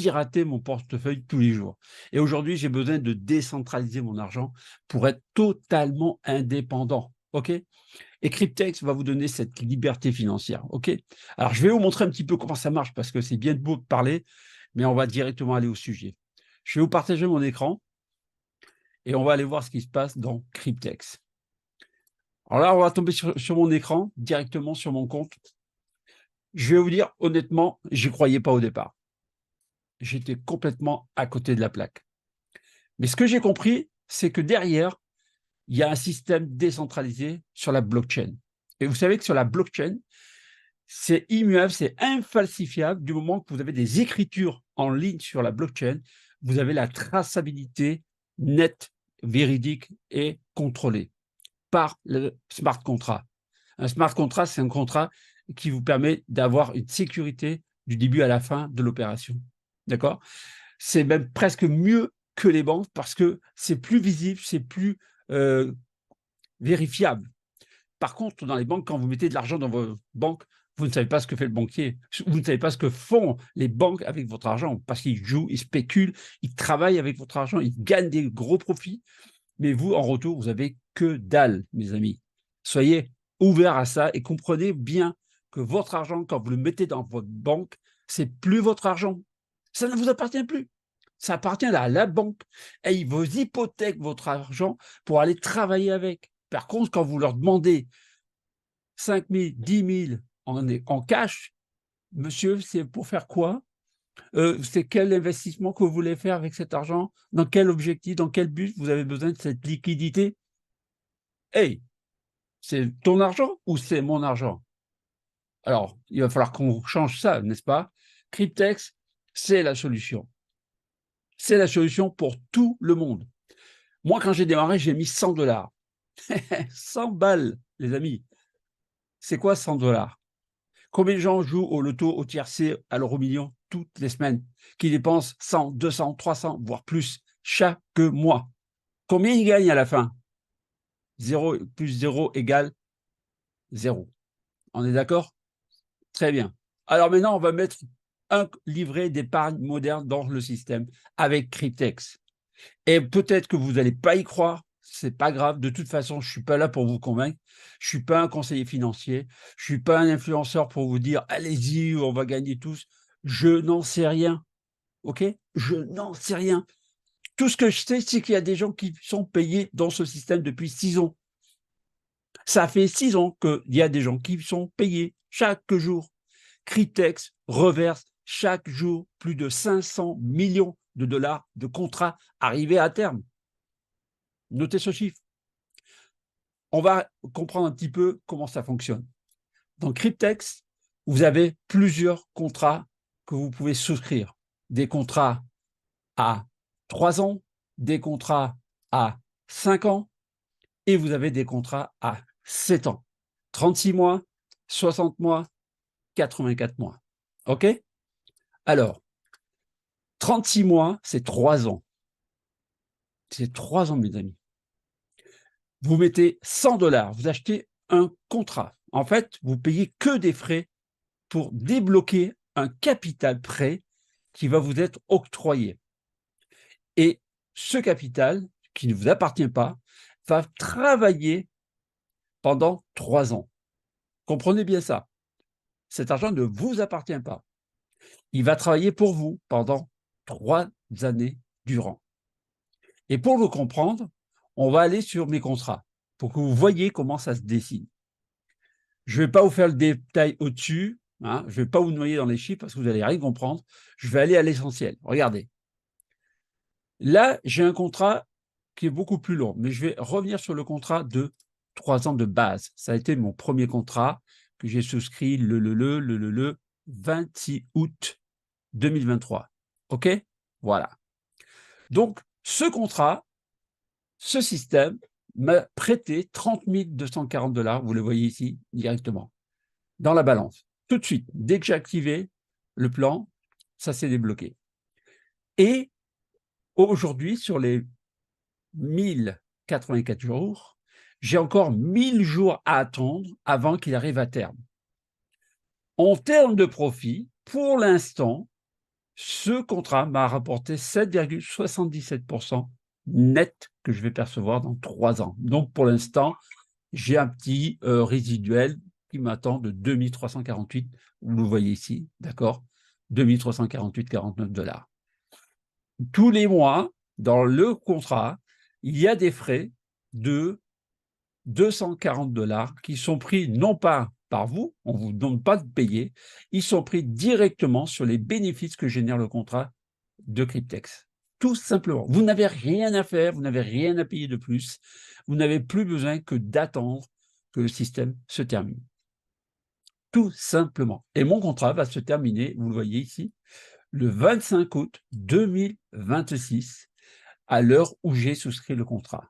pirater mon portefeuille tous les jours. Et aujourd'hui, j'ai besoin de décentraliser mon argent pour être totalement indépendant. OK? Et Cryptex va vous donner cette liberté financière. OK? Alors, je vais vous montrer un petit peu comment ça marche parce que c'est bien beau de parler, mais on va directement aller au sujet. Je vais vous partager mon écran et on va aller voir ce qui se passe dans Cryptex. Alors là, on va tomber sur mon écran, directement sur mon compte. Je vais vous dire, honnêtement, j'y croyais pas au départ. J'étais complètement à côté de la plaque. Mais ce que j'ai compris, c'est que derrière, il y a un système décentralisé sur la blockchain. Et vous savez que sur la blockchain, c'est immuable, c'est infalsifiable. Du moment que vous avez des écritures en ligne sur la blockchain, vous avez la traçabilité nette, véridique et contrôlée par le smart contract. Un smart contract, c'est un contrat qui vous permet d'avoir une sécurité du début à la fin de l'opération. D'accord? C'est même presque mieux que les banques parce que c'est plus visible, c'est plus vérifiable. Par contre, dans les banques, quand vous mettez de l'argent dans vos banques, vous ne savez pas ce que fait le banquier. Vous ne savez pas ce que font les banques avec votre argent parce qu'ils jouent, ils spéculent, ils travaillent avec votre argent, ils gagnent des gros profits. Mais vous, en retour, vous n'avez que dalle, mes amis. Soyez ouverts à ça et comprenez bien que votre argent, quand vous le mettez dans votre banque, c'est plus votre argent. Ça ne vous appartient plus. Ça appartient à la banque et ils vous hypothèquent votre argent pour aller travailler avec. Par contre, quand vous leur demandez 5 000, 10 000 en cash, monsieur, c'est pour faire quoi? C'est quel investissement que vous voulez faire avec cet argent? Dans quel objectif? Dans quel but vous avez besoin de cette liquidité? Hey, c'est ton argent ou c'est mon argent? Alors, il va falloir qu'on change ça, n'est-ce pas? Cryptex, c'est la solution. C'est la solution pour tout le monde. Moi, quand j'ai démarré, j'ai mis 100 $. 100 balles, les amis. C'est quoi 100 $? Combien de gens jouent au loto, au tiercé, à l'euro million toutes les semaines, qui dépensent 100, 200, 300, voire plus chaque mois? Combien ils gagnent à la fin? 0 plus 0 égale 0. On est d'accord? Très bien. Alors maintenant, on va mettre un livret d'épargne moderne dans le système avec Cryptex. Et peut-être que vous n'allez pas y croire, c'est pas grave. De toute façon, je ne suis pas là pour vous convaincre. Je ne suis pas un conseiller financier. Je ne suis pas un influenceur pour vous dire allez-y, on va gagner tous. Je n'en sais rien. OK? Je n'en sais rien. Tout ce que je sais, c'est qu'il y a des gens qui sont payés dans ce système depuis 6 ans. Ça fait 6 ans qu'il y a des gens qui sont payés chaque jour. Cryptex reverse chaque jour plus de 500 millions de dollars de contrats arrivés à terme. Notez ce chiffre. On va comprendre un petit peu comment ça fonctionne. Dans Cryptex, vous avez plusieurs contrats que vous pouvez souscrire. Des contrats à 3 ans, des contrats à 5 ans et vous avez des contrats à 7 ans. 36 mois, 60 mois, 84 mois. OK? Alors, 36 mois, c'est 3 ans. C'est 3 ans, mes amis. Vous mettez 100 $, vous achetez un contrat. En fait, vous payez que des frais pour débloquer un capital prêt qui va vous être octroyé. Et ce capital, qui ne vous appartient pas, va travailler pendant 3 ans. Comprenez bien ça. Cet argent ne vous appartient pas. Il va travailler pour vous pendant 3 années durant. Et pour le comprendre, on va aller sur mes contrats pour que vous voyez comment ça se dessine. Je ne vais pas vous faire le détail au-dessus, hein, je ne vais pas vous noyer dans les chiffres parce que vous n'allez rien comprendre. Je vais aller à l'essentiel. Regardez. Là, j'ai un contrat qui est beaucoup plus long, mais je vais revenir sur le contrat de 3 ans de base. Ça a été mon premier contrat que j'ai souscrit le 26 août 2023. OK? Voilà. Donc, ce contrat, ce système m'a prêté 30 240 $, vous le voyez ici directement, dans la balance. Tout de suite, dès que j'ai activé le plan, ça s'est débloqué. Et aujourd'hui, sur les 1084 jours, j'ai encore 1000 jours à attendre avant qu'il arrive à terme. En termes de profit, pour l'instant, Ce contrat m'a rapporté 7,77% net que je vais percevoir dans 3 ans. Donc, pour l'instant, j'ai un petit résiduel qui m'attend de 2348, vous le voyez ici, d'accord, 2348,49 $. Tous les mois, dans le contrat, il y a des frais de 240 $ qui sont pris non pas par vous, on ne vous demande pas de payer, ils sont pris directement sur les bénéfices que génère le contrat de Cryptex. Tout simplement. Vous n'avez rien à faire, vous n'avez rien à payer de plus, vous n'avez plus besoin que d'attendre que le système se termine. Tout simplement. Et mon contrat va se terminer, vous le voyez ici, le 25 août 2026, à l'heure où j'ai souscrit le contrat.